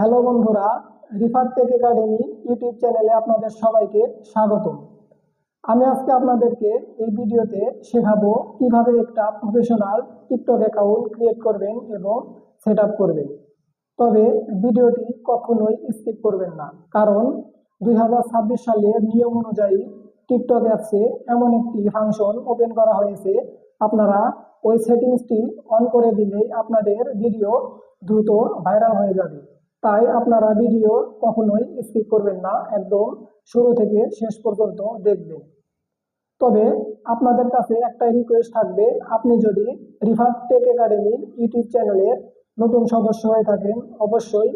Hello বন্ধুরা, রিফার take academy YouTube চ্যানেলে আপনাদের সবাইকে স্বাগতম। আমি আজকে আপনাদেরকে এই ভিডিওতে শেখাবো কিভাবে একটা প্রফেশনাল টিকটক অ্যাকাউন্ট ক্রিয়েট করবেন এবং সেট আপ করবেন। তবে ভিডিওটি কখনোই স্কিপ করবেন না, কারণ 2026 সালের নিয়ম অনুযায়ী টিকটক অ্যাপসে এমন একটি ফাংশন ওপেন করা হয়েছে। আপনারা ওই সেটিংসটি অন করে দিলেই আপনাদের ভিডিও দ্রুত ভাইরাল হয়ে যাবে। তাই আপনারা ভিডিও কখনোই স্কিপ করবেন না, একদম শুরু থেকে শেষ পর্যন্ত দেখবেন। তবে আপনাদের কাছে একটাই রিকোয়েস্ট থাকবে, আপনি যদি রিফার টেক একাডেমি ইউটিউব চ্যানেলের নতুন সদস্য হয়ে থাকেন, অবশ্যই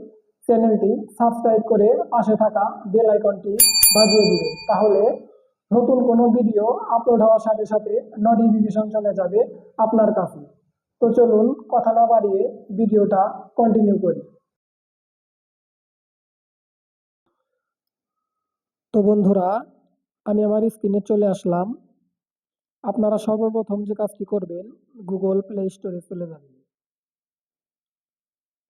চ্যানেলটি সাবস্ক্রাইব করে পাশে থাকা বেল আইকনটি বাজিয়ে দিবেন। তাহলে নতুন কোনো ভিডিও আপলোড হওয়ার সাথে সাথে নোটিফিকেশন চলে যাবে আপনার কাছে। তো চলুন কথা না বাড়িয়ে ভিডিওটা কন্টিনিউ করি। তো বন্ধুরা, আমি আমার স্ক্রিনে চলে আসলাম। আপনারা সর্বপ্রথম যে কাজটি করবেন, গুগল প্লে স্টোরে চলে যাবেন।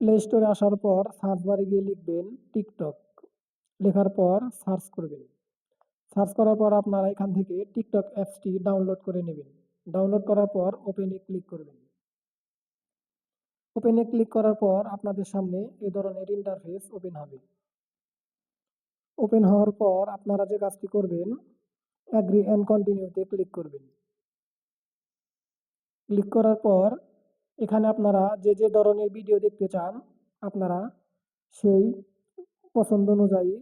প্লে স্টোরে আসার পর সার্চ বারে গিয়ে লিখবেন টিকটক। লেখার পর সার্চ করবেন। সার্চ করার পর আপনারা এখান থেকে টিকটক অ্যাপসটি ডাউনলোড করে নেবেন। ডাউনলোড করার পর ওপেনে ক্লিক করবেন। ওপেনে ক্লিক করার পর আপনাদের সামনে এই ধরনের ইন্টারফেস ওপেন হবে। ওপেন হওয়ার পর আপনারা যে কাজটি করবেন, অ্যাগ্রি অ্যান্ড কন্টিনিউতে ক্লিক করবেন। ক্লিক করার পর এখানে আপনারা যে যে ধরনের ভিডিও দেখতে চান, আপনারা সেই পছন্দ অনুযায়ী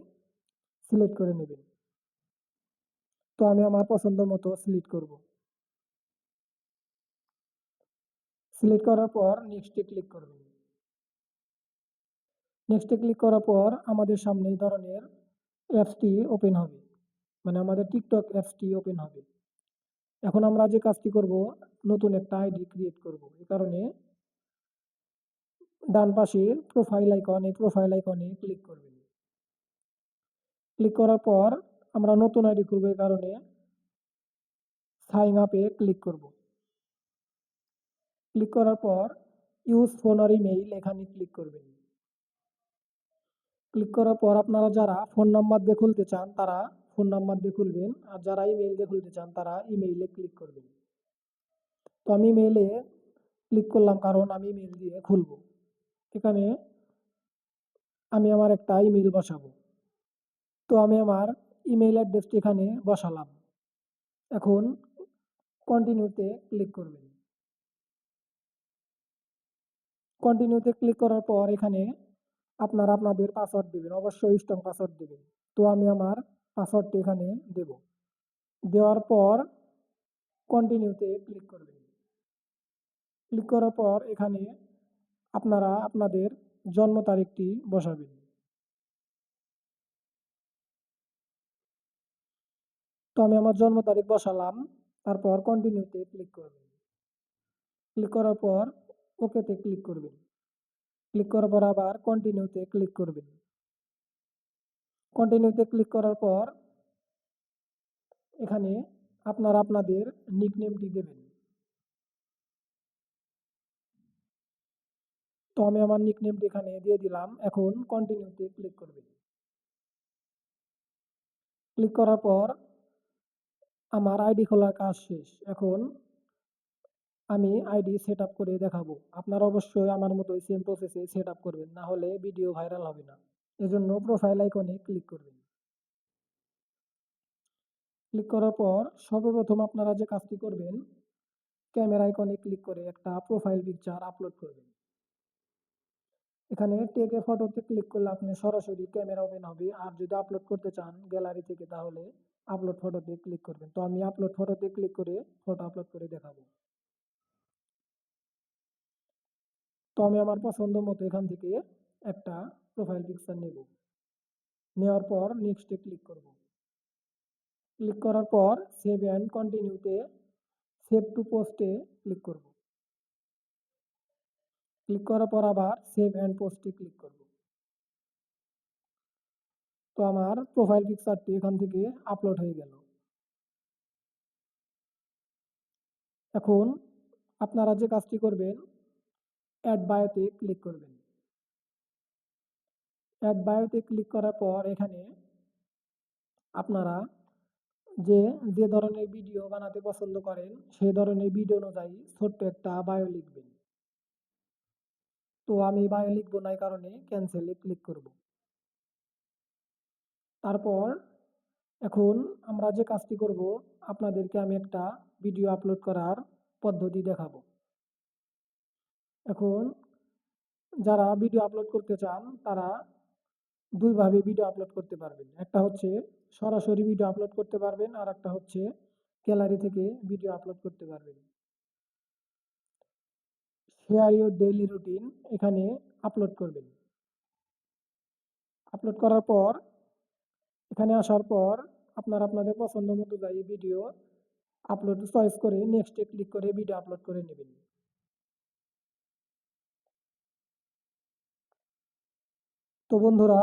সিলেক্ট করে নেবেন। তো আমি আমার পছন্দ মতো সিলেক্ট করব। সিলেক্ট করার পর নেক্সটে ক্লিক করবেন। নেক্সটে ক্লিক করার পর আমাদের সামনে এই ধরনের অ্যাপসটি ওপেন হবে, মানে আমাদের টিকটক অ্যাপসটি ওপেন হবে। এখন আমরা যে কাজটি করব, নতুন একটা আইডি ক্রিয়েট করব। এই কারণে ডান পাশের প্রোফাইল আইকন, এই প্রোফাইল আইকনে ক্লিক করবেন। ক্লিক করার পর আমরা নতুন আইডি করব, এই কারণে সাইন আপে ক্লিক করব। ক্লিক করার পর ইউজ ফোন আর ইমেইল এখানে ক্লিক করবেন। ক্লিক করার পর আপনারা যারা ফোন নাম্বার দিয়ে খুলতে চান তারা ফোন নাম্বার দিয়ে খুলবেন, আর যারা ইমেইল দিয়ে খুলতে চান তারা ইমেইলে ক্লিক করবেন। তো আমি ইমেইলে ক্লিক করলাম, কারণ আমি ইমেইল দিয়ে খুলব। এখানে আমি আমার একটা ইমেইল বসাবো। তো আমি আমার ইমেইল অ্যাড্রেসটি এখানে বসালাম। এখন কন্টিনিউতে ক্লিক করবেন। কন্টিনিউতে ক্লিক করার পর এখানে আপনারা আপনাদের পাসওয়ার্ড দিবেন, অবশ্যই স্ট্রং পাসওয়ার্ড দিবেন। তো আমি আমার পাসওয়ার্ডটি এখানে দেব। দেওয়ার পর কন্টিনিউতে ক্লিক করবেন। ক্লিক করার পর এখানে আপনারা আপনাদের জন্ম তারিখটি বসাবেন। তো আমি আমার জন্ম তারিখ বসালাম। তারপর কন্টিনিউতে ক্লিক করবেন। ক্লিক করার পর ওকেতে ক্লিক করবেন। ক্লিক করার পর আবার কন্টিনিউতে ক্লিক করবেন। কন্টিনিউতে ক্লিক করার পর এখানে আপনারা আপনাদের নিকনেমটি দেবেন। তো আমি আমার নিকনেমটি এখানে দিয়ে দিলাম। এখন কন্টিনিউতে ক্লিক করবেন। ক্লিক করার পর আমার আইডি খোলার কাজ শেষ। এখন আমি আইডি সেট আপ করে দেখাবো। আপনারা অবশ্যই আমার মতোই সেম প্রসেসে সেট আপ করবেন, না হলে ভিডিও ভাইরাল হবে না। এজন্য প্রোফাইল আইকনে ক্লিক করবেন। ক্লিক করার পর সর্বপ্রথম আপনারা যে কাজটি করবেন, ক্যামেরা আইকনে ক্লিক করে একটা প্রোফাইল পিকচার আপলোড করবেন। এখানে টেক এ ফটোতে ক্লিক করলে আপনি সরাসরি ক্যামেরা ওপেন হবে, আর যদি আপলোড করতে চান গ্যালারি থেকে তাহলে আপলোড ফটোতে ক্লিক করবেন। তো আমি আপলোড ফটোতে ক্লিক করে ফটো আপলোড করে দেখাবো। তো আমি আমার পছন্দ মতো এখান থেকে একটা প্রোফাইল পিকচার নেব। নেওয়ার পর নেক্সটে ক্লিক করব। ক্লিক করার পর সেভ অ্যান্ড কন্টিনিউতে সেভ টু পোস্টে ক্লিক করব। ক্লিক করার পর আবার সেভ অ্যান্ড পোস্টে ক্লিক করব। তো আমার প্রোফাইল পিকচারটি এখান থেকে আপলোড হয়ে গেল। এখন আপনারা যে কাজটি করবেন, অ্যাড বায়োতে ক্লিক করবেন। অ্যাড বায়োতে ক্লিক করার পর এখানে আপনারা যে যে ধরনের ভিডিও বানাতে পছন্দ করেন সেই ধরনের ভিডিও অনুযায়ী ছোট্ট একটা বায়ো লিখবেন। তো আমি বায়ো লিখবো না, এই কারণে ক্যান্সেলে ক্লিক করব। তারপর এখন আমরা যে কাজটি করব, আপনাদেরকে আমি একটা ভিডিও আপলোড করার পদ্ধতি দেখাবো। এখন যারা ভিডিও আপলোড করতে চান তারা দুইভাবে ভিডিও আপলোড করতে পারবেন। একটা হচ্ছে সরাসরি ভিডিও আপলোড করতে পারবেন, আর একটা হচ্ছে গ্যালারি থেকে ভিডিও আপলোড করতে পারবেন। শেয়ার ইউর ডেইলি রুটিন এখানে আপলোড করবেন। আপলোড করার পর এখানে আসার পর আপনারা আপনাদের পছন্দ মতো যাই ভিডিও আপলোড চয়েস করে নেক্সটে ক্লিক করে ভিডিও আপলোড করে নেবেন। তো বন্ধুরা,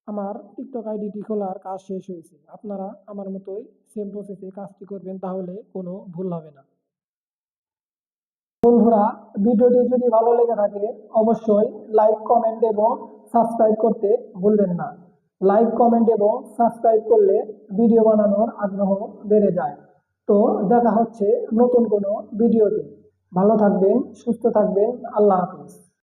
আমার টিকটক আইডিটি খোলার কাজ শেষ হয়েছে। আপনারা আমার মতোই সেম প্রসেসে কাজটি করবেন, তাহলে কোনো ভুল হবে না। বন্ধুরা, ভিডিওটি যদি ভালো লেগে থাকে অবশ্যই লাইক, কমেন্ট এবং সাবস্ক্রাইব করতে ভুলবেন না। লাইক, কমেন্ট এবং সাবস্ক্রাইব করলে ভিডিও বানানোর আগ্রহ বেড়ে যায়। তো দেখা হচ্ছে নতুন কোনো ভিডিওতে। ভালো থাকবেন, সুস্থ থাকবেন। আল্লাহ হাফিজ।